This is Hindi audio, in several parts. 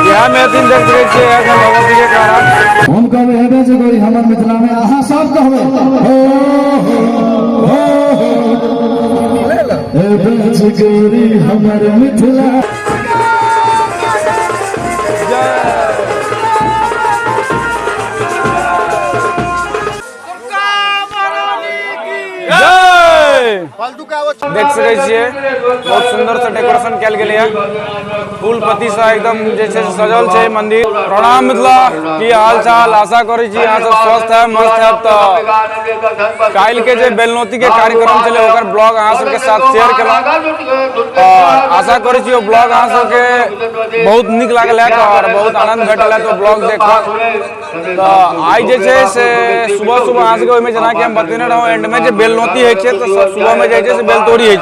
यहाँ में दिन देख रहे छे एखन भगवती के कारण हम कहबे हेबे जे गोरी हमर मिथिला में अहाँ सब कहबे हेबे जे गोरी हमर मिथिला देख सके छिए बहुत सुंदर से डेकोरेशन कल गए फूल पत्ती से एकदम जैसे सजल है मंदिर। प्रणाम मिथिला की हाल चाल, आशा करै छी अहाँ सब स्वस्थ है मस्त है। तो काल के जे बेलनौती के कार्यक्रम चले ओकर ब्लॉग अहाँ सबके साथ शेयर केलहुँ और आशा करै छी ओ ब्लॉग अहाँ सबके बहुत नीक लागल है और बहुत आनंद भेटल है। तो ब्लॉग देखब तो आई जे छै से सुबह सुबह अहाँ सबके ओहिमे जेना कि हम बतेने रहूँ एंड में जे बेलनौती है से सुबह में जाए से बेलतोड़ी है।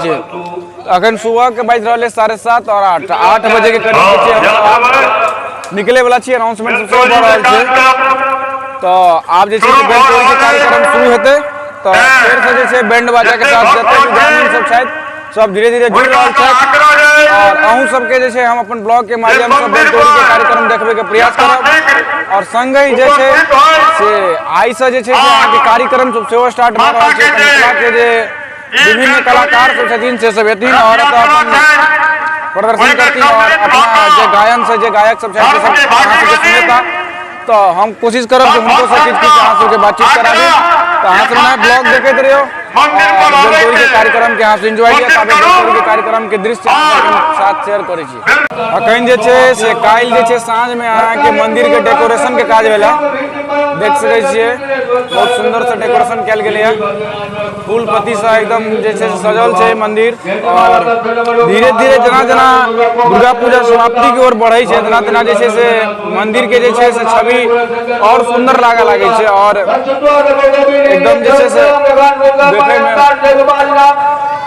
अखन सुबह के बज रहा 7:30 और 8 बजे के करीब निकले वाला छी। अनाउंसमेंट सब हो रहा है तो आप जे बेलतोड़ी के कार्यक्रम शुरू होते तो फिर से जे बैंड बाजा के साथ ग्रामीण सब शायद सब धीरे धीरे जुड़ रहा है और अहूँ सबके जे हम अपन ब्लॉग के माध्यम से बेलतोड़ी के कार्यक्रम देखबे के प्रयास करब और संगे ही जे से आई से जे कार्यक्रम सब सेहो स्टार्ट भ रहल छै। मिथिला के जे विभिन्न कलाकार सब छथिन से सब एथिन और अपन प्रदर्शन करथिन और अपना जे गायन से जे गायक सब छथिन सब अहाँ सबके सुनेता। तो हम कोशिश करब कि उनको सब किछु अहाँ सबके बातचीत कराबी। तो अहाँ सब नया ब्लॉग देखते रहियो बेलतोड़ी के कार्यक्रम के अहाँ एंजॉय किया बेलतोड़ी के कार्यक्रम के दृश्य साथ शेयर करै छी। अखन जे छै से काल्हि जे छै साँझ में अहाँ के मंदिर के डेकोरेशन के काज भेला देख सकै छियै बहुत सुंदर से डेकोरेशन कल गए फूल पत्ती से एकदम जैसे सजल है मंदिर और धीरे धीरे जना जना दुर्गा पूजा समाप्ति की ओर बढ़े तना तना जैसे से मंदिर के जैसे से छवि और सुंदर लगे और एकदम जैसे से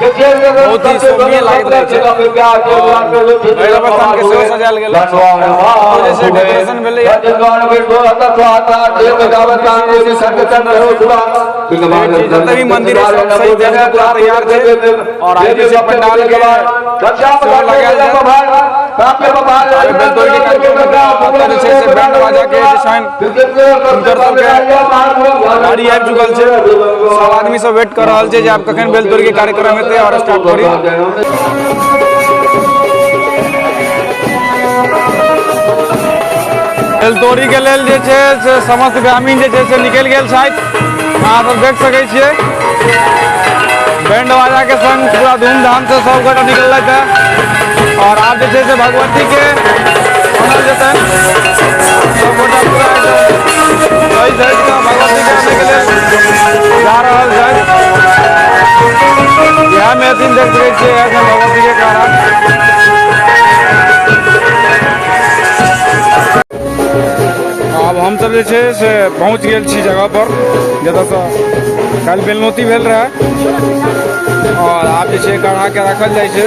देखे में बहुत ही शोभनीय लागत रहे के सेहो सजायल गेल जैसे डेकोरेशन भेलै जतने भी मंदिर सही तैयार थे और आज जैसे पंडाल के बेलतोड़ी के बैंड बाजा के गाड़ी आबि चुकल है। सब आदमी सब वेट कर रहा है आप कखन बेलतोड़ी के कार्यक्रम हेतै और स्टार्ट करी। बेलतोड़ी के लेल जे छै से समस्त ग्रामीण जे छै से निकल गेल छथि। अहाँ सब देख सकै छियै बैंड बाजा के संग पूरा धूमधाम से सब गोटा निकलत है और आप जे छै से भगवती के आनल जेतन सब गोटा पूरा सही सही भगवती के आने के लिए जा रहल है। यहाँ में दिन देख रहे छियै एखन भगवती के कारण अब हम सब जे छै से पहुँच गेल छी जगह पर जतऽ से कल बेलनौती भेल रहा और आप जे छै गढ़ा के रखल जाइ छै।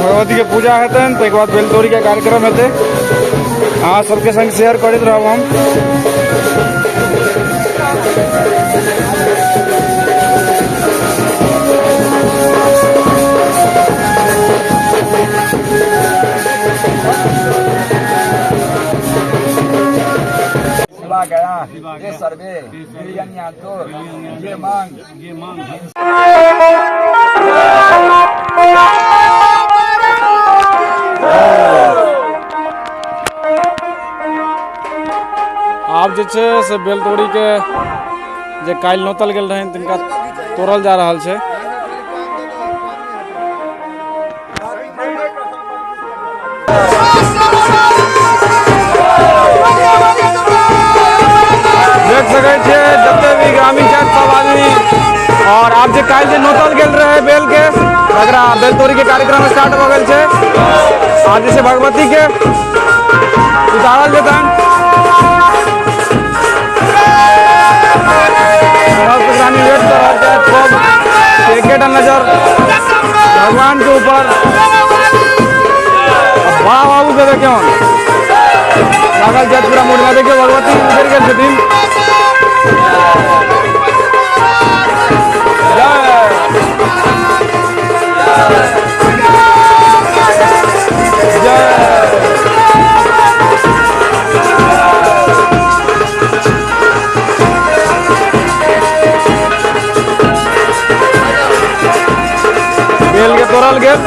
भगवती के पूजा हेतन तो एक बाद बेलतोड़ी के कार्यक्रम हेतै अहाँ सबके संग शेयर करैत रहब हम। गया ये सर्वे ये मांग आप जे छै से बेलतोड़ी के जे काल्हि नोतल गेल रहन तिनका तोड़ल जा रहल छै। देख सकै छियै जते भी ग्रामीण छथि सब आदमी और आप जे काल्हि जे नोतल गेल रहे बेल के एकरा बेलतोड़ी के कार्यक्रम स्टार्ट हो गेल छै। आज जैसे भगवती के उतारल जेतन ग्रामीण वेट कर रहा है सब एक नजर भगवान के ऊपर बड़ा बाबू के देखियो लागल छै पूरा मूड में। देखियो भगवती उतर गेल छथिन। बेल के तोड़ल गेल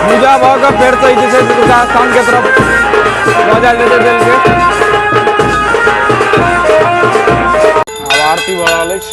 पूजा भऽ कऽ फेर से जे छै दुर्गा स्थान के तरफ लऽ जायल जेतै बेल के। आब आरती भऽ रहल अछि।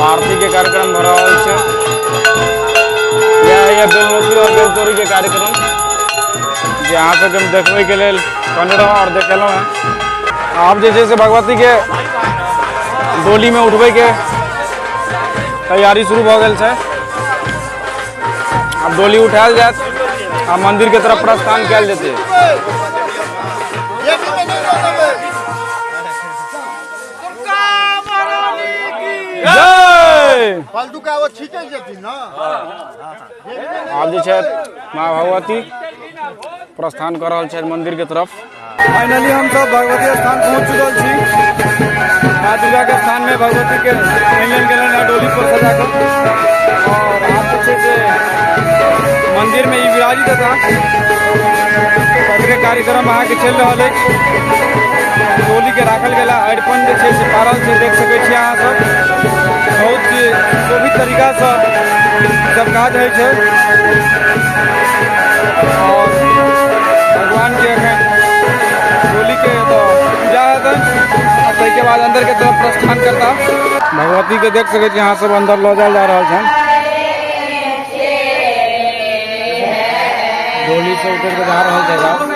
आरती के कार्यक्रम भऽ रहल छै। यह बेलनोती और बेलतोड़ी के कार्यक्रम जे अहाँ सबके हम देखबै के लेल कहने रहौं और देखेलहुँ हैं। आब जे छै से भगवती के डोली में उठबै के तैयारी शुरू भऽ गेल छै। आब डोली उठायल जायत आ मंदिर के तरफ प्रस्थान कयल जेतै। आब जे छै माँ भगवती प्रस्थान कर रहल छै मंदिर के तरफ। फाइनली हम सब भगवती स्थान पहुंच चुकल छी। माँ दुर्गा के स्थान में भगवती के मिलन गेलन डोली पर सजा कर और आप जे छै से मंदिर में ई विराजित था के कार्यक्रम अहाँ के चल रहा है। डोली के राखल गेला अरिपन जे छै से पारल छै, देख सकै छी अहाँ सब। बहुत ही शोभित तरीका से सब काज है छै और भगवान के डोली के पूजा हेतन और ताहि बाद अंदर के तरफ प्रस्थान करता। भगवती के देख सकै छी अहाँ सब अंदर लऽ जायल जा रहल छन। डोली से उतर के जा रहल छै।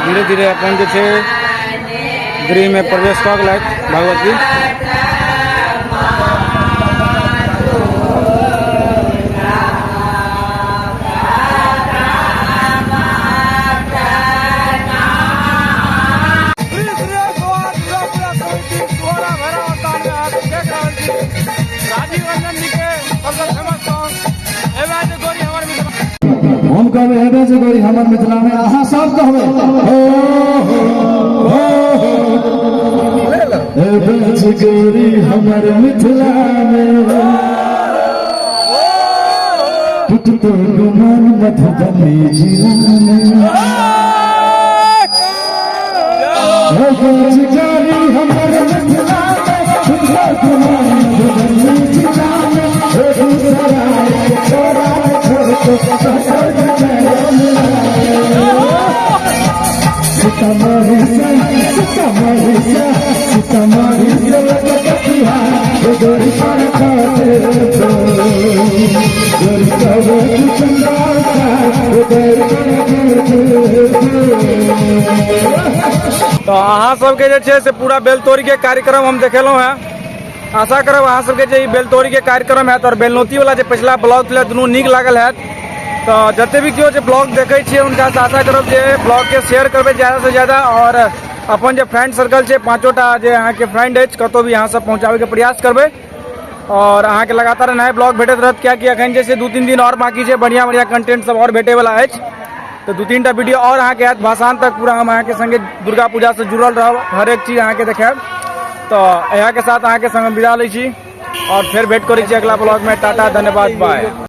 धीरे धीरे अपन जे छै गृह में प्रवेश कऽ गेलथि भगवती। हम कहबै हेबे जे गोरी हमर मिथिला में अहाँ सब कहबै हेबे जे गोरी हमर मिथिला में टूटतो गुमान मधुबनी जिला में हेबे जे गोरी हमर मिथिला में टूटतो गुमान मधुबनी जिला में छोड़ा तो अहाँ सबके जे छै से पूरा बेलतोड़ी के कार्यक्रम हम देखेलहुँ हैं। आशा करब अहाँ सबके जे बेलतोड़ी के कार्यक्रम है और बेलनोती वाला जो पिछला ब्लॉग छलै दुनू नीक लागल है। तो जते भी केओ जे ब्लॉग देखे छियै उनका से आशा करब जे ब्लॉग के शेयर करबै ज़्यादा से ज़्यादा और अपन जो फ्रेंड सर्कल छै 5टा जे अहाँ के फ्रेंड अछि कतौ भी अहाँ सब पहुँचाबै के प्रयास करबै और अहाँ के लगातार नया ब्लॉग भेटत रहत। कियाकि अखन जे छै 2-3 दिन और बाकी छै, बढ़िया बढ़िया कंटेंट सब और भेटे वाला अछि। तो 2-3 टा वीडियो और अहाँ के आयत भाषांत तक पूरा हम अहाँ के संगे दुर्गा पूजा से जुड़ल रहब, हर एक चीज अहाँ के देखायब। तो यहाँ के साथ अहाँ के संग विदा लै छी और फिर भेंट करै छी अगला ब्लॉग में। टाटा, धन्यवाद, बाय।